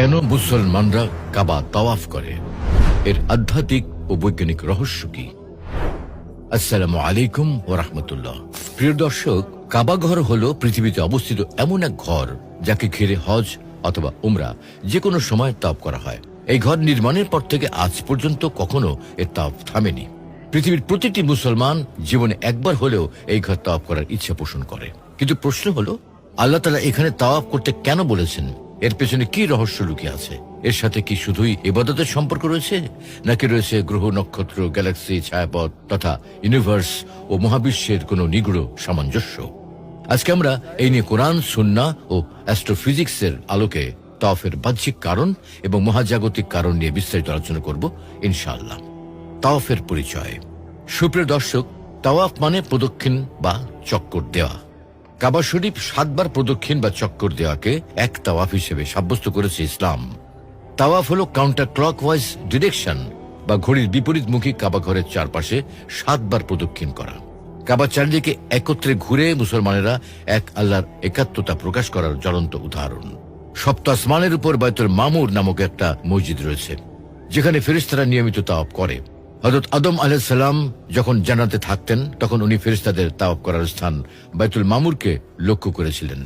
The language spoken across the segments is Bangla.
কেন মুসলমানরা কাবা তাওয়াফ করে, এর আধ্যাত্মিক ও বৈজ্ঞানিক রহস্য কি? আসসালামু আলাইকুম ওয়া রাহমাতুল্লাহ। প্রিয় দর্শক, কাবা ঘর হলো পৃথিবীতে অবস্থিত এমন এক ঘর যাকে ঘিরে হজ অথবা উমরা যে কোনো সময় তাওয়াফ করা হয়। এই ঘর নির্মাণের পর থেকে আজ পর্যন্ত কখনো এর তাওয়াফ থামেনি। পৃথিবীর প্রতিটি মুসলমান জীবনে একবার হলেও এই ঘর তাওয়াফ করার ইচ্ছা পোষণ করে। কিন্তু প্রশ্ন হলো, আল্লাহ তাআলা এখানে তাওয়াফ করতে কেন বলেছেন? এর পেছনে কি রহস্য লুকিয়ে আছে? এর সাথে কি শুধুই ইবাদতের সম্পর্ক রয়েছে, নাকি রয়েছে গ্রহ, নক্ষত্র, গ্যালাক্সি, ছায়াপথ তথা ইউনিভার্স ও মহাবিশ্বের কোনো নিগুড় সামঞ্জস্য? আজকে আমরা এই নিয়ে কোরআন, সুন্নাহ ও অ্যাস্ট্রোফিজিক্সের আলোকে তাওয়াফের বাহ্যিক কারণ এবং মহাজাগতিক কারণ নিয়ে বিস্তারিত আলোচনা করব ইনশাআল্লাহ। তাওয়াফের পরিচয়। সুপ্রিয় দর্শক, তাওয়াফ মানে প্রদক্ষিণ বা চক্কর দেওয়া। কাবা শরীফ 7 বার প্রদক্ষিণ বা চক্কর দেওয়াকে এক তাওয়াফ হিসেবে সাব্যস্ত করেছে ইসলাম। তাওয়াফ হলো কাউন্টার ক্লকওয়াইজ ডিরেকশন বা ঘড়ির বিপরীতমুখী কাবা ঘরের চারপাশে 7 বার প্রদক্ষিণ করা। কাবা চারিদিকে একত্রে ঘুরে মুসলমানেরা এক আল্লাহর একাত্মতা প্রকাশ করার জ্বলন্ত উদাহরণ। সপ্ত আসমানের উপর বাইতুল মামুর নামক একটা মসজিদ রয়েছে, যেখানে ফেরেশতারা নিয়মিত তাওয়াফ করে। হযরত আদম আলাইহিস সালাম যখন জান্নাতে থাকতেন, তখন উনি ফেরেশতাদের তাওয়াফ করার স্থান বাইতুল মামুরকে লক্ষ্য করেছিলেন।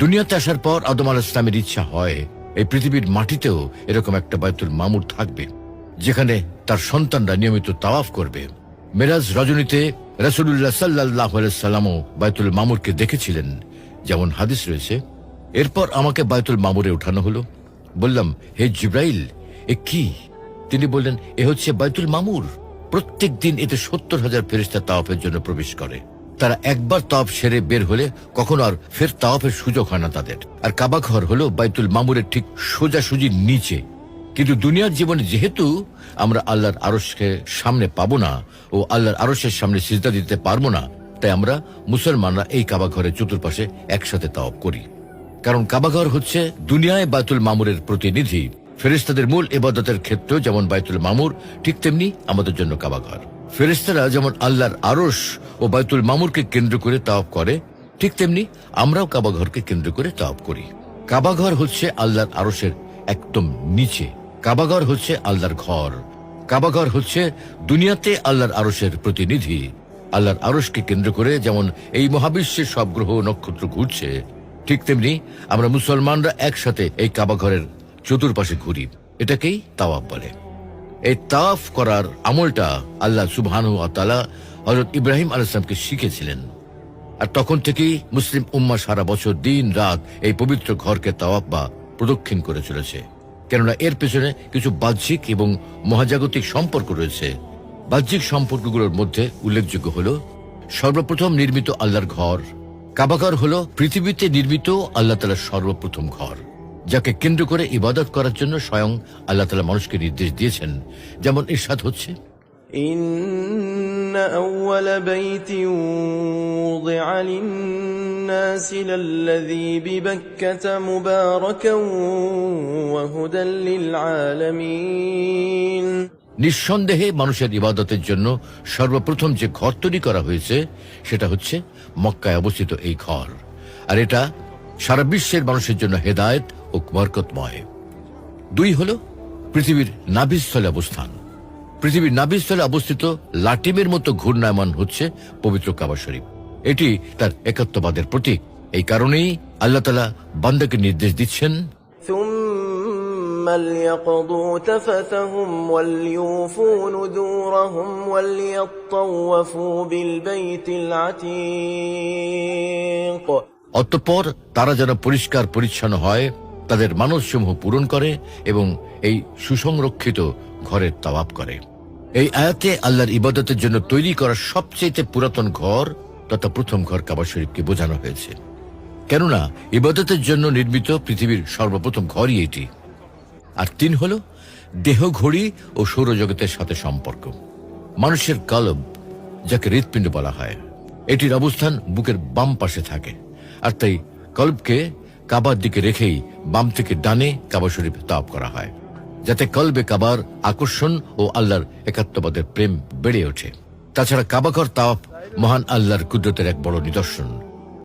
দুনিয়াতে আসার পর আদম আলাইহিস সালামের ইচ্ছা হয় এই পৃথিবীর মাটিতেও এরকম একটা বাইতুল মামুর থাকবে, যেখানে তার সন্তানরা নিয়মিত তাওয়াফ করবে। মেরাজ রজনীতে রাসূলুল্লাহ সাল্লাল্লাহু আলাইহি সাল্লামও বাইতুল মামুরকে দেখেছিলেন, যেমন হাদিস রয়েছে। এরপর আমাকে বাইতুল মামুরে উঠানো হলো। বললাম, হে জিব্রাইল, এ কি? তিনি বললেন, এ হচ্ছে বাইতুল মামুর। প্রত্যেক দিন এতে 70,000 ফেরেশতা তাওয়াফের জন্য প্রবেশ করে। তারা একবার তাওয়াফ সেরে বের হলে কখনো আর ফের তাওয়াফের সুযোগ হয় না তাদের। আর কাবা ঘর হলো বাইতুল মামুরের ঠিক সোজাসুজি নিচে। কিন্তু দুনিয়ার জীবনে যেহেতু আমরা আল্লাহর আরশকে সামনে পাবো না ও আল্লাহর আরশের সামনে সিজদা দিতে পারবো না, তাই আমরা মুসলমানরা এই কাবা ঘরের চতুর্পাশে একসাথে তাওয়াফ করি। কারণ কাবা ঘর হচ্ছে দুনিয়ায় বাইতুল মামুরের প্রতিনিধি। ফেরেশতাদের মূল ইবাদতের ক্ষেত্র যেমন বাইতুল মামুর, ঠিক তেমনি আমাদের জন্য কাবা ঘর। ফেরেশতারা যেমন আল্লাহর আরশ ও বাইতুল মামুরকে কেন্দ্র করে তাওয়াফ করে, ঠিক তেমনি আমরাও কাবা ঘরকে কেন্দ্র করে তাওয়াফ করি। কাবা ঘর হচ্ছে আল্লাহর আরশের একদম নিচে। কাবা ঘর হচ্ছে আল্লাহর ঘর। কাবা ঘর হচ্ছে দুনিয়াতে আল্লাহর আরশের প্রতিনিধি। আল্লাহর আরশকে কেন্দ্র করে যেমন এই মহাবিশ্বের সব গ্রহ নক্ষত্র ঘুরছে, ঠিক তেমনি আমরা মুসলমানরা একসাথে এই কাবা ঘরের চতুর্পাশে ঘুরি। এটাকেই তাওয়াফ বলে। এই তাওয়াফ করার আমলটা আল্লাহ সুবহানাহু ওয়া তাআলা হযরত ইব্রাহিম আলাইহিস সালামকে শিখিয়েছিলেন। আর তখন থেকেই মুসলিম উম্মাহ সারা বছর দিন রাত এই পবিত্র ঘরকে তাওয়াফ বা প্রদক্ষিণ করে চলেছে। কেননা এর পেছনে কিছু বাহ্যিক এবং মহাজাগতিক সম্পর্ক রয়েছে। বাহ্যিক সম্পর্কগুলোর মধ্যে উল্লেখযোগ্য হলো, সর্বপ্রথম নির্মিত আল্লাহর ঘর। কাবা ঘর হলো পৃথিবীতে নির্মিত আল্লাহ তাআলার সর্বপ্রথম ঘর, যাকে কেন্দ্র করে ইবাদত করার জন্য স্বয়ং আল্লাহ তাআলা মানুষকে নির্দেশ দিয়েছেন। যেমন ইরশাদ হচ্ছে, ইন্না আউওয়ালা বাইতিন উযিআ লিন-নাসি লাল্লাযী বিবাক্কাতা মুবারাকান ওয়া হুদাল লিল-আলামিন। নিঃসন্দেহে মানুষের ইবাদতের জন্য সর্বপ্রথম যে ঘর তৈরি করা হয়েছে সেটা হচ্ছে মক্কায় অবস্থিত এই ঘর। আর এটা সারা বিশ্বের মানুষের জন্য হেদায়েত ও বরকতময়। 2 হলো পৃথিবীর নাভিস্থলে অবস্থান। পৃথিবীর নাভিস্থলে অবস্থিত লাটিমের মতো ঘূর্ণায়মান হচ্ছে পবিত্র কাবা শরীফ। এটি তার একাত্মবাদের প্রতীক। এই কারণেই আল্লাহ তাআলা বান্দাকে নির্দেশ দিচ্ছেন, ثم ليقضوا تفثهم وليوفوا نذورهم وليطوفوا بالبيت العتيق। অতঃপর তারা যেন পরিষ্কার পরিচ্ছন্ন হয়, তাদের মানসসমূহ পূরণ করে এবং এই সুসংরক্ষিত ঘরের তাওয়াফ করে। এই আয়াতে আল্লাহর ইবাদতের জন্য তৈরি করা সবচেয়ে পুরাতন ঘর তথা প্রথম ঘর কাবা শরীফকে বোঝানো হয়েছে। কেননা ইবাদতের জন্য নির্মিত পৃথিবীর সর্বপ্রথম ঘরই এটি। আর 3 হলো দেহ, ঘড়ি ও সৌরজগতের সাথে সম্পর্ক। মানুষের কলব, যাকে হৃৎপিণ্ড বলা হয়, এটির অবস্থান বুকের বাম পাশে থাকে। আর তাই কলবকে কাবার দিকে রেখেই বাম থেকে ডানে কাবা শরীফ তাওয়াফ করা হয়, যাতে কলবে কাবার আকর্ষণ ও আল্লাহর একাত্মবাদের প্রেম বেড়ে ওঠে। তাছাড়া কাবা ঘর তাওয়াফ মহান আল্লাহর কুদরতের এক বড় নিদর্শন।